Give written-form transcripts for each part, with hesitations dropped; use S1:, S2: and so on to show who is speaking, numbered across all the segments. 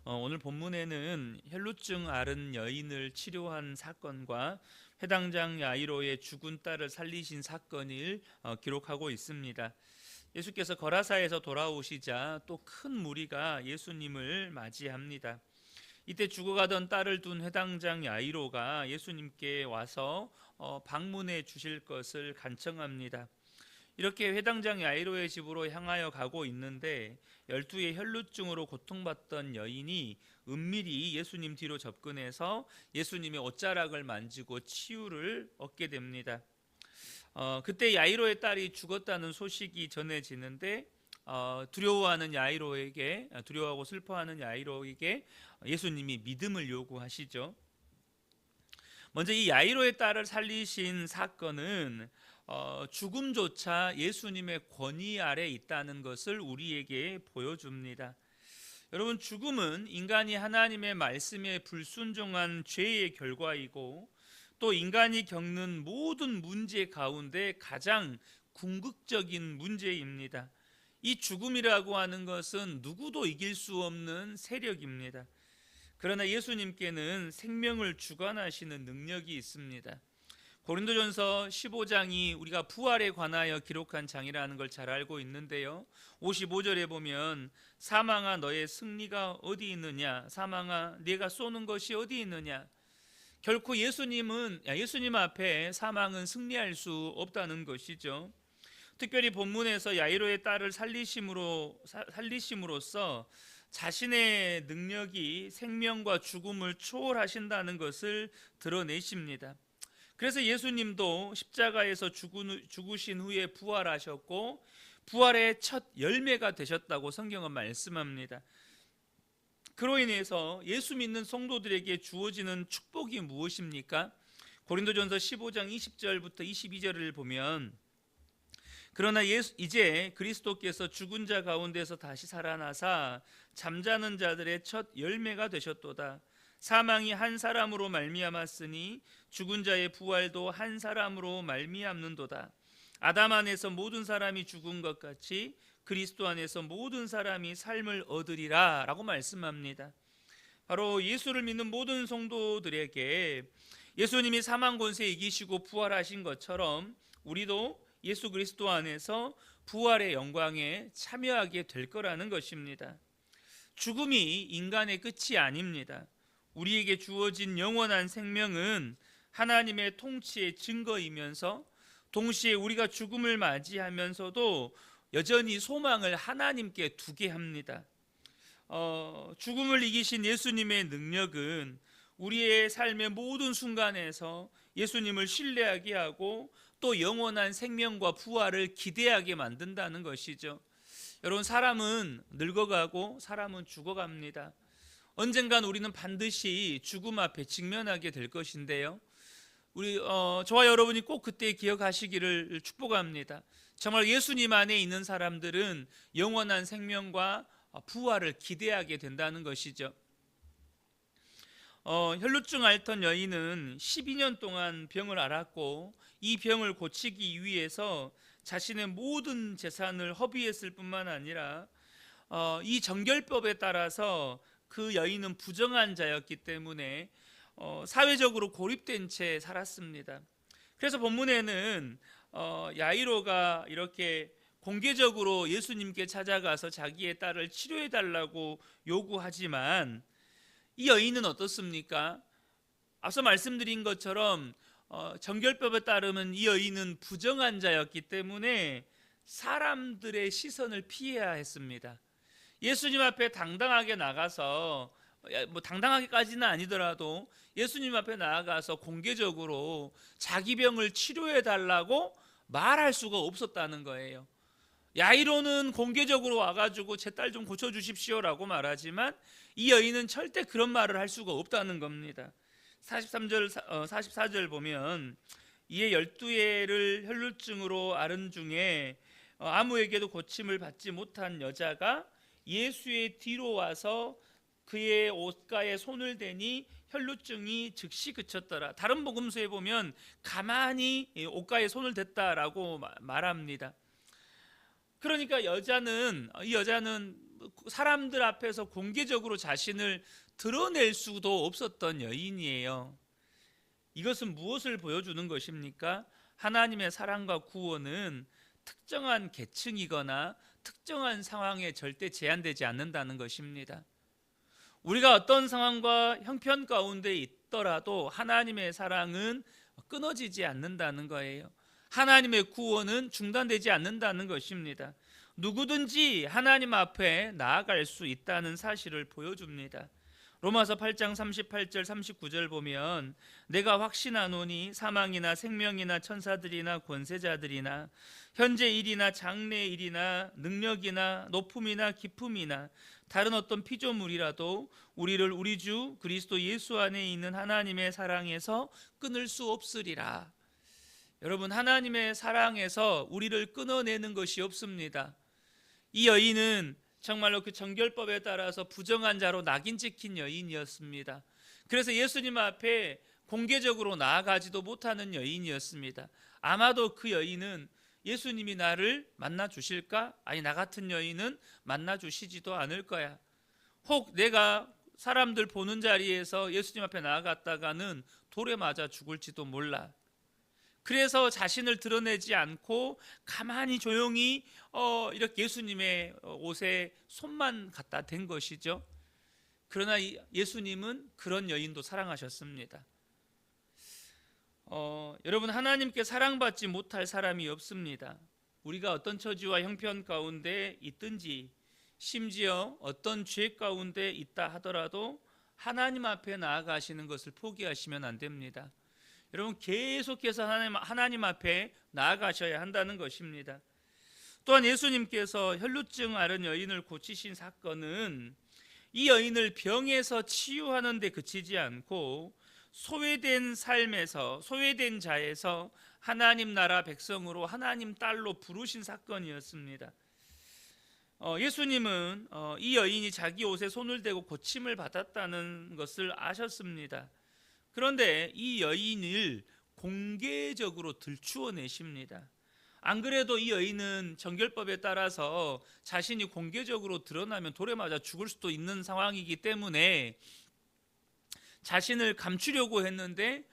S1: 오늘 본문에는 혈루증 앓은 여인을 치료한 사건과 회당장 야이로의 죽은 딸을 살리신 사건을 기록하고 있습니다. 예수께서 거라사에서 돌아오시자 또 큰 무리가 예수님을 맞이합니다. 이때 죽어가던 딸을 둔 회당장 야이로가 예수님께 와서 방문해 주실 것을 간청합니다. 이렇게 회당장 야이로의 집으로 향하여 가고 있는데 12의 혈루증으로 고통받던 여인이 은밀히 예수님 뒤로 접근해서 예수님의 옷자락을 만지고 치유를 얻게 됩니다. 그때 야이로의 딸이 죽었다는 소식이 전해지는데 두려워하고 슬퍼하는 야이로에게 예수님이 믿음을 요구하시죠. 먼저 이 야이로의 딸을 살리신 사건은 죽음조차 예수님의 권위 아래 있다는 것을 우리에게 보여줍니다. 여러분, 죽음은 인간이 하나님의 말씀에 불순종한 죄의 결과이고 또 인간이 겪는 모든 문제 가운데 가장 궁극적인 문제입니다. 이 죽음이라고 하는 것은 누구도 이길 수 없는 세력입니다. 그러나 예수님께는 생명을 주관하시는 능력이 있습니다. 고린도전서 15장이 우리가 부활에 관하여 기록한 장이라는 걸 잘 알고 있는데요, 55절에 보면 사망아 너의 승리가 어디 있느냐, 사망아 네가 쏘는 것이 어디 있느냐. 결코 예수님 앞에 사망은 승리할 수 없다는 것이죠. 특별히 본문에서 야이로의 딸을 살리심으로써 자신의 능력이 생명과 죽음을 초월하신다는 것을 드러내십니다. 그래서 예수님도 십자가에서 죽으신 후에 부활하셨고 부활의 첫 열매가 되셨다고 성경은 말씀합니다. 그로 인해서 예수 믿는 성도들에게 주어지는 축복이 무엇입니까? 고린도전서 15장 20절부터 22절을 보면 그러나 이제 그리스도께서 죽은 자 가운데서 다시 살아나사 잠자는 자들의 첫 열매가 되셨도다. 사망이 한 사람으로 말미암았으니 죽은 자의 부활도 한 사람으로 말미암는도다. 아담 안에서 모든 사람이 죽은 것 같이 그리스도 안에서 모든 사람이 삶을 얻으리라 라고 말씀합니다. 바로 예수를 믿는 모든 성도들에게 예수님이 사망 권세 이기시고 부활하신 것처럼 우리도 예수 그리스도 안에서 부활의 영광에 참여하게 될 거라는 것입니다. 죽음이 인간의 끝이 아닙니다. 우리에게 주어진 영원한 생명은 하나님의 통치의 증거이면서 동시에 우리가 죽음을 맞이하면서도 여전히 소망을 하나님께 두게 합니다. 죽음을 이기신 예수님의 능력은 우리의 삶의 모든 순간에서 예수님을 신뢰하게 하고 또 영원한 생명과 부활을 기대하게 만든다는 것이죠. 여러분, 사람은 늙어가고 사람은 죽어갑니다. 언젠간 우리는 반드시 죽음 앞에 직면하게 될 것인데요, 저와 여러분이 꼭 그때 기억하시기를 축복합니다. 정말 예수님 안에 있는 사람들은 영원한 생명과 부활을 기대하게 된다는 것이죠. 혈루증 앓던 여인은 12년 동안 병을 앓았고 이 병을 고치기 위해서 자신의 모든 재산을 허비했을 뿐만 아니라 이 정결법에 따라서 그 여인은 부정한 자였기 때문에 사회적으로 고립된 채 살았습니다. 그래서 본문에는 야이로가 이렇게 공개적으로 예수님께 찾아가서 자기의 딸을 치료해 달라고 요구하지만 이 여인은 어떻습니까? 앞서 말씀드린 것처럼 정결법에 따르면 이 여인은 부정한 자였기 때문에 사람들의 시선을 피해야 했습니다. 예수님 앞에 당당하게 나가서, 당당하게까지는 아니더라도 예수님 앞에 나아가서 공개적으로 자기 병을 치료해 달라고 말할 수가 없었다는 거예요. 야이로는 공개적으로 와가지고 제 딸 좀 고쳐주십시오라고 말하지만 이 여인은 절대 그런 말을 할 수가 없다는 겁니다. 44절 보면 이에 12예를 혈루증으로 앓은 중에 아무에게도 고침을 받지 못한 여자가 예수의 뒤로 와서 그의 옷가에 손을 대니 혈루증이 즉시 그쳤더라. 다른 복음서에 보면 가만히 옷가에 손을 댔다라고 말합니다. 그러니까 이 여자는 사람들 앞에서 공개적으로 자신을 드러낼 수도 없었던 여인이에요. 이것은 무엇을 보여주는 것입니까? 하나님의 사랑과 구원은 특정한 계층이거나 특정한 상황에 절대 제한되지 않는다는 것입니다. 우리가 어떤 상황과 형편 가운데 있더라도 하나님의 사랑은 끊어지지 않는다는 거예요. 하나님의 구원은 중단되지 않는다는 것입니다. 누구든지 하나님 앞에 나아갈 수 있다는 사실을 보여줍니다. 로마서 8장 38절 39절 보면 내가 확신하노니 사망이나 생명이나 천사들이나 권세자들이나 현재 일이나 장래 일이나 능력이나 높음이나 깊음이나 다른 어떤 피조물이라도 우리를 우리 주 그리스도 예수 안에 있는 하나님의 사랑에서 끊을 수 없으리라. 여러분, 하나님의 사랑에서 우리를 끊어내는 것이 없습니다. 이 여인은 정말로 그 정결법에 따라서 부정한 자로 낙인 찍힌 여인이었습니다. 그래서 예수님 앞에 공개적으로 나아가지도 못하는 여인이었습니다. 아마도 그 여인은 예수님이 나를 만나 주실까? 아니, 나 같은 여인은 만나 주시지도 않을 거야. 혹 내가 사람들 보는 자리에서 예수님 앞에 나아갔다가는 돌에 맞아 죽을지도 몰라. 그래서 자신을 드러내지 않고 가만히 조용히 이렇게 예수님의 옷에 손만 갖다 댄 것이죠. 그러나 예수님은 그런 여인도 사랑하셨습니다. 여러분, 하나님께 사랑받지 못할 사람이 없습니다. 우리가 어떤 처지와 형편 가운데 있든지 심지어 어떤 죄 가운데 있다 하더라도 하나님 앞에 나아가시는 것을 포기하시면 안 됩니다. 여러분, 계속해서 하나님 앞에 나아가셔야 한다는 것입니다. 또한 예수님께서 혈루증 앓은 여인을 고치신 사건은 이 여인을 병에서 치유하는 데 그치지 않고 소외된 삶에서, 소외된 자에서 하나님 나라 백성으로 하나님 딸로 부르신 사건이었습니다. 예수님은 이 여인이 자기 옷에 손을 대고 고침을 받았다는 것을 아셨습니다. 그런데 이 여인을 공개적으로 들추어내십니다. 안 그래도 이 여인은 정결법에 따라서 자신이 공개적으로 드러나면 돌에 맞아 죽을 수도 있는 상황이기 때문에 자신을 감추려고 했는데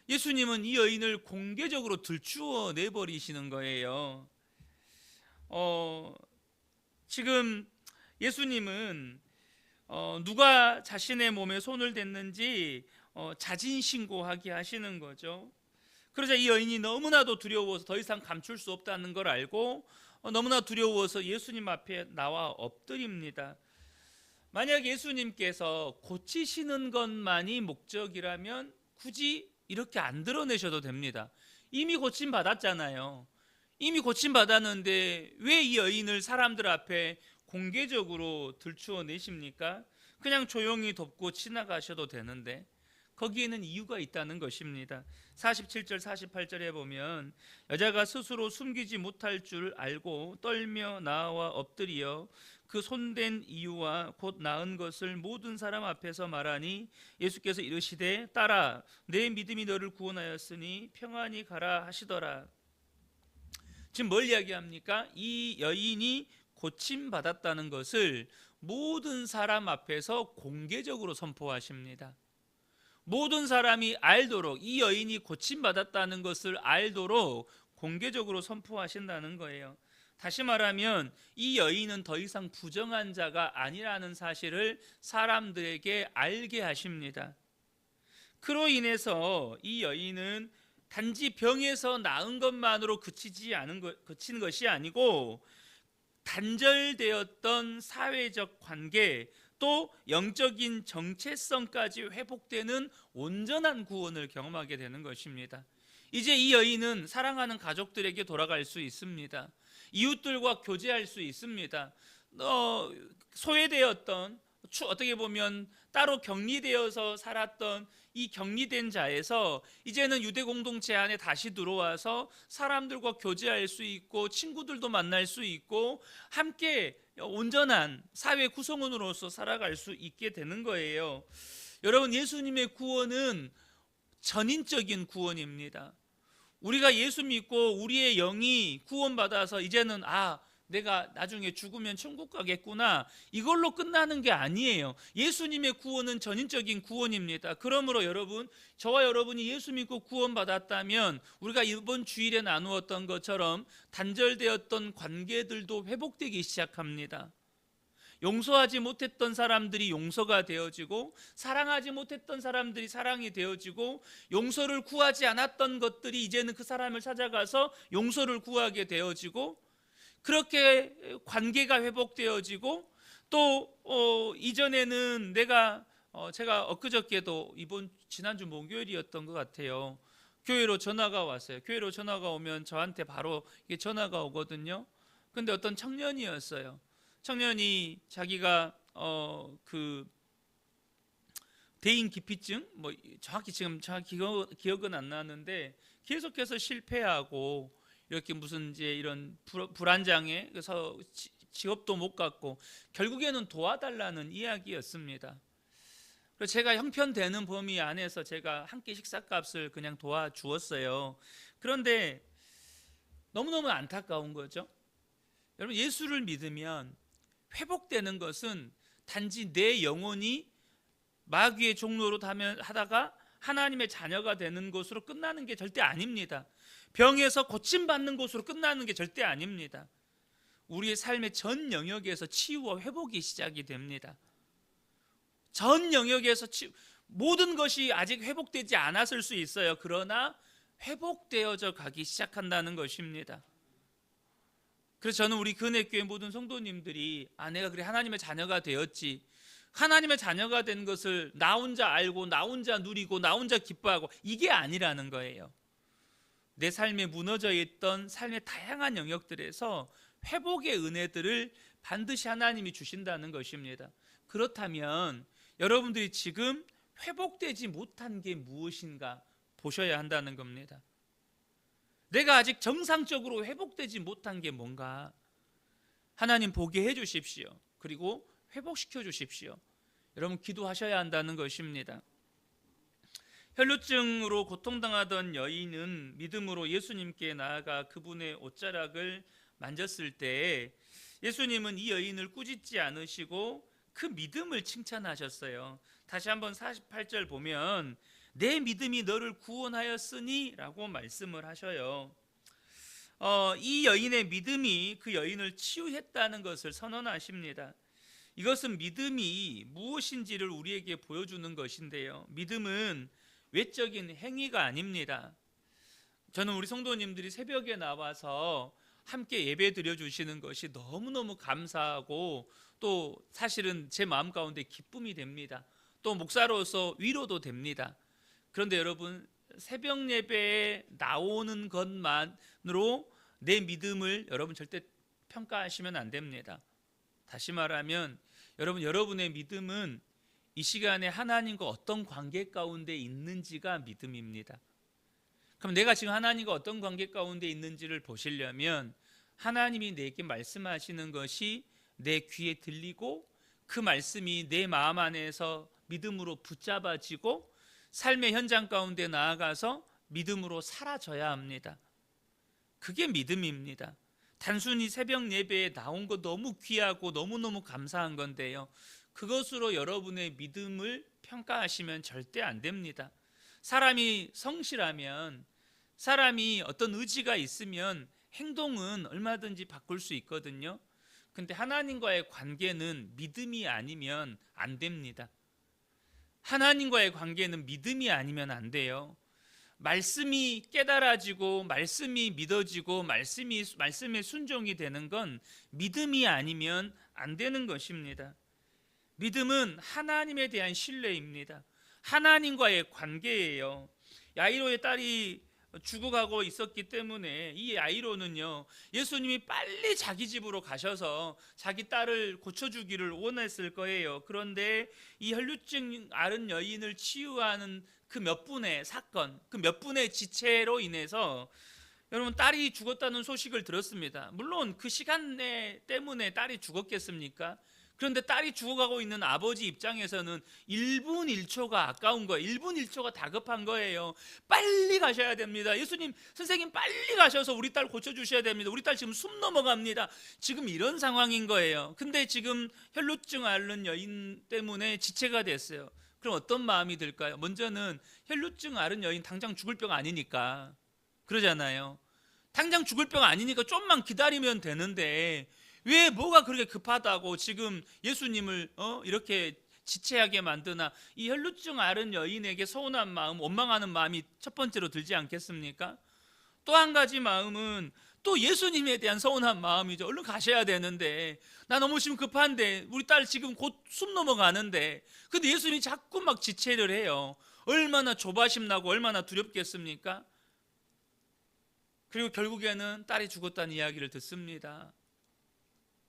S1: 예수님은 이 여인을 공개적으로 들추어 내버리시는 거예요. 지금 예수님은 누가 자신의 몸에 손을 댔는지 자진신고하게 하시는 거죠. 그러자 이 여인이 너무나도 두려워서 더 이상 감출 수 없다는 걸 알고 너무나 두려워서 예수님 앞에 나와 엎드립니다. 만약 예수님께서 고치시는 것만이 목적이라면 굳이 이렇게 안 드러내셔도 됩니다. 이미 고침 받았잖아요. 이미 고침 받았는데 왜 이 여인을 사람들 앞에 공개적으로 들추어 내십니까? 그냥 조용히 덮고 지나가셔도 되는데 거기에는 이유가 있다는 것입니다. 47절 48절에 보면 여자가 스스로 숨기지 못할 줄 알고 떨며 나와 엎드리어 그 손댄 이유와 곧 나은 것을 모든 사람 앞에서 말하니 예수께서 이르시되 딸아 내 믿음이 너를 구원하였으니 평안히 가라 하시더라. 지금 뭘 이야기합니까? 이 여인이 고침받았다는 것을 모든 사람 앞에서 공개적으로 선포하십니다. 모든 사람이 알도록, 이 여인이 고침받았다는 것을 알도록 공개적으로 선포하신다는 거예요. 다시 말하면 이 여인은 더 이상 부정한 자가 아니라는 사실을 사람들에게 알게 하십니다. 그로 인해서 이 여인은 단지 병에서 나은 것만으로 그친 것이 아니고 단절되었던 사회적 관계, 또 영적인 정체성까지 회복되는 온전한 구원을 경험하게 되는 것입니다. 이제 이 여인은 사랑하는 가족들에게 돌아갈 수 있습니다. 이웃들과 교제할 수 있습니다. 소외되었던, 어떻게 보면 따로 격리되어서 살았던 이 격리된 자에서 이제는 유대 공동체 안에 다시 들어와서 사람들과 교제할 수 있고 친구들도 만날 수 있고 함께 온전한 사회 구성원으로서 살아갈 수 있게 되는 거예요. 여러분, 예수님의 구원은 전인적인 구원입니다. 우리가 예수 믿고 우리의 영이 구원받아서 이제는 내가 나중에 죽으면 천국 가겠구나, 이걸로 끝나는 게 아니에요. 예수님의 구원은 전인적인 구원입니다. 그러므로 여러분, 저와 여러분이 예수 믿고 구원받았다면 우리가 이번 주일에 나누었던 것처럼 단절되었던 관계들도 회복되기 시작합니다. 용서하지 못했던 사람들이 용서가 되어지고, 사랑하지 못했던 사람들이 사랑이 되어지고, 용서를 구하지 않았던 것들이 이제는 그 사람을 찾아가서 용서를 구하게 되어지고, 그렇게 관계가 회복되어지고, 또 이전에는 제가 엊그저께도 지난주 목요일이었던 것 같아요. 교회로 전화가 왔어요. 교회로 전화가 오면 저한테 바로 이게 전화가 오거든요. 근데 어떤 청년이었어요. 청년이 자기가 그 대인 기피증, 뭐 정확히 기억은 안 나는데, 계속해서 실패하고 이렇게 무슨 이제 이런 불안장애, 그래서 직업도 못 갖고 결국에는 도와달라는 이야기였습니다. 그래서 제가 형편되는 범위 안에서 제가 한 끼 식사값을 그냥 도와주었어요. 그런데 너무너무 안타까운 거죠. 여러분, 예수를 믿으면 회복되는 것은 단지 내 영혼이 마귀의 종로로 하다가 하나님의 자녀가 되는 것으로 끝나는 게 절대 아닙니다. 병에서 고침받는 것으로 끝나는 게 절대 아닙니다. 우리의 삶의 전 영역에서 치유와 회복이 시작이 됩니다. 전 영역에서 모든 것이 아직 회복되지 않았을 수 있어요. 그러나 회복되어져 가기 시작한다는 것입니다. 그래서 저는 우리 근혜교회 모든 성도님들이 내가 그래 하나님의 자녀가 되었지, 하나님의 자녀가 된 것을 나 혼자 알고 나 혼자 누리고 나 혼자 기뻐하고, 이게 아니라는 거예요. 내 삶에 무너져 있던 삶의 다양한 영역들에서 회복의 은혜들을 반드시 하나님이 주신다는 것입니다. 그렇다면 여러분들이 지금 회복되지 못한 게 무엇인가 보셔야 한다는 겁니다. 내가 아직 정상적으로 회복되지 못한 게 뭔가, 하나님 보게 해 주십시오. 그리고 회복시켜 주십시오. 여러분, 기도하셔야 한다는 것입니다. 혈루증으로 고통당하던 여인은 믿음으로 예수님께 나아가 그분의 옷자락을 만졌을 때 예수님은 이 여인을 꾸짖지 않으시고 그 믿음을 칭찬하셨어요. 다시 한번 48절 보면 내 믿음이 너를 구원하였으니 라고 말씀을 하셔요. 이 여인의 믿음이 그 여인을 치유했다는 것을 선언하십니다. 이것은 믿음이 무엇인지를 우리에게 보여주는 것인데요, 믿음은 외적인 행위가 아닙니다. 저는 우리 성도님들이 새벽에 나와서 함께 예배 드려주시는 것이 너무너무 감사하고, 또 사실은 제 마음 가운데 기쁨이 됩니다. 또 목사로서 위로도 됩니다. 그런데 여러분, 새벽 예배에 나오는 것만으로 내 믿음을 여러분 절대 평가하시면 안 됩니다. 다시 말하면 여러분의 믿음은 이 시간에 하나님과 어떤 관계 가운데 있는지가 믿음입니다. 그럼 내가 지금 하나님과 어떤 관계 가운데 있는지를 보시려면 하나님이 내게 말씀하시는 것이 내 귀에 들리고, 그 말씀이 내 마음 안에서 믿음으로 붙잡아지고 삶의 현장 가운데 나아가서 믿음으로 사라져야 합니다. 그게 믿음입니다. 단순히 새벽 예배에 나온 거 너무 귀하고 너무너무 감사한 건데요, 그것으로 여러분의 믿음을 평가하시면 절대 안 됩니다. 사람이 성실하면, 사람이 어떤 의지가 있으면 행동은 얼마든지 바꿀 수 있거든요. 근데 하나님과의 관계는 믿음이 아니면 안 됩니다. 하나님과의 관계는 믿음이 아니면 안 돼요. 말씀이 깨달아지고 말씀이 믿어지고 말씀에 순종이 되는 건 믿음이 아니면 안 되는 것입니다. 믿음은 하나님에 대한 신뢰입니다. 하나님과의 관계예요. 야이로의 딸이 죽어가고 있었기 때문에 이 야이로는요, 예수님이 빨리 자기 집으로 가셔서 자기 딸을 고쳐주기를 원했을 거예요. 그런데 이 혈루증 앓은 여인을 치유하는 그 몇 분의 사건, 그 몇 분의 지체로 인해서 여러분, 딸이 죽었다는 소식을 들었습니다. 물론 그 시간 때문에 딸이 죽었겠습니까? 그런데 딸이 죽어가고 있는 아버지 입장에서는 1분 1초가 아까운 거예요. 1분 1초가 다급한 거예요. 빨리 가셔야 됩니다. 예수님, 선생님 빨리 가셔서 우리 딸 고쳐주셔야 됩니다. 우리 딸 지금 숨 넘어갑니다. 지금 이런 상황인 거예요. 근데 지금 혈루증 앓는 여인 때문에 지체가 됐어요. 그럼 어떤 마음이 들까요? 먼저는 혈루증 앓은 여인 당장 죽을 병 아니니까 그러잖아요. 당장 죽을 병 아니니까 좀만 기다리면 되는데 왜 뭐가 그렇게 급하다고 지금 예수님을 이렇게 지체하게 만드나. 이 혈루증 앓은 여인에게 서운한 마음, 원망하는 마음이 첫 번째로 들지 않겠습니까? 또 한 가지 마음은 또 예수님에 대한 서운한 마음이죠. 얼른 가셔야 되는데, 나 너무 지금 급한데, 우리 딸 지금 곧 숨 넘어가는데, 근데 예수님이 자꾸 막 지체를 해요. 얼마나 조바심 나고 얼마나 두렵겠습니까? 그리고 결국에는 딸이 죽었다는 이야기를 듣습니다.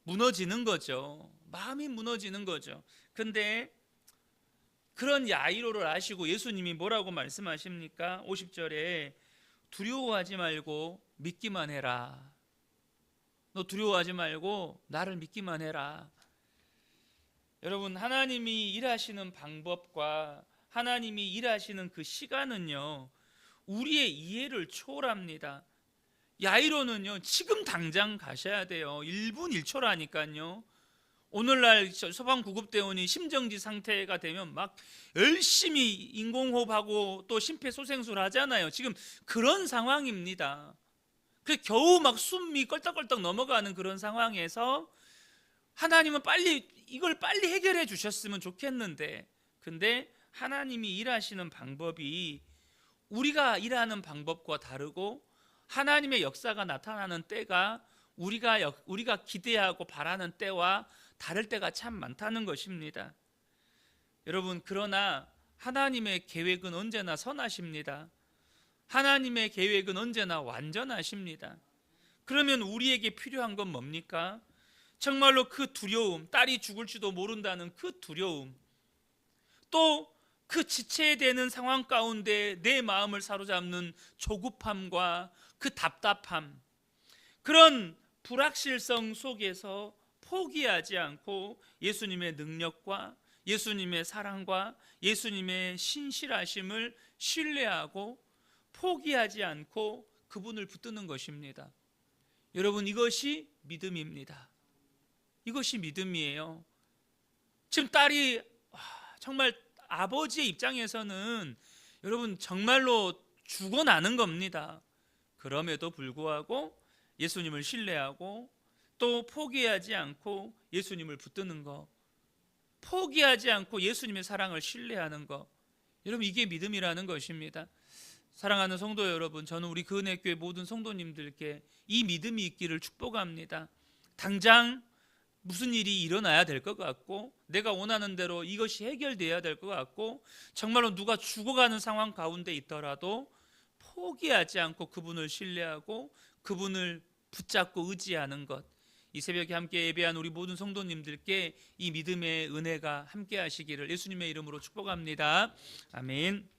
S1: 무너지는 거죠. 마음이 무너지는 거죠. 근데 그런 야이로를 아시고 예수님이 뭐라고 말씀하십니까? 50절에 두려워하지 말고 믿기만 해라. 너 두려워하지 말고 나를 믿기만 해라. 여러분, 하나님이 일하시는 방법과 하나님이 일하시는 그 시간은요, 우리의 이해를 초월합니다. 야이로는요, 지금 당장 가셔야 돼요. 1분 1초라니까요. 오늘날 소방구급대원이 심정지 상태가 되면 막 열심히 인공호흡하고 또 심폐소생술 하잖아요. 지금 그런 상황입니다. 그 겨우 막 숨이 껄떡껄떡 넘어가는 그런 상황에서 하나님은 이걸 빨리 해결해 주셨으면 좋겠는데, 근데 하나님이 일하시는 방법이 우리가 일하는 방법과 다르고 하나님의 역사가 나타나는 때가 우리가 기대하고 바라는 때와 다를 때가 참 많다는 것입니다. 여러분, 그러나 하나님의 계획은 언제나 선하십니다. 하나님의 계획은 언제나 완전하십니다. 그러면 우리에게 필요한 건 뭡니까? 정말로 그 두려움, 딸이 죽을지도 모른다는 그 두려움, 또 그 지체되는 상황 가운데 내 마음을 사로잡는 조급함과 그 답답함, 그런 불확실성 속에서 포기하지 않고 예수님의 능력과 예수님의 사랑과 예수님의 신실하심을 신뢰하고 포기하지 않고 그분을 붙드는 것입니다. 여러분, 이것이 믿음입니다. 이것이 믿음이에요. 지금 딸이 정말 아버지의 입장에서는 여러분 정말로 죽어나는 겁니다. 그럼에도 불구하고 예수님을 신뢰하고 또 포기하지 않고 예수님을 붙드는 거, 포기하지 않고 예수님의 사랑을 신뢰하는 거, 여러분 이게 믿음이라는 것입니다. 사랑하는 성도 여러분, 저는 우리 그은혜교회 모든 성도님들께 이 믿음이 있기를 축복합니다. 당장 무슨 일이 일어나야 될 것 같고 내가 원하는 대로 이것이 해결돼야 될 것 같고 정말로 누가 죽어가는 상황 가운데 있더라도 포기하지 않고 그분을 신뢰하고 그분을 붙잡고 의지하는 것, 이 새벽에 함께 예배한 우리 모든 성도님들께 이 믿음의 은혜가 함께 하시기를 예수님의 이름으로 축복합니다. 아멘.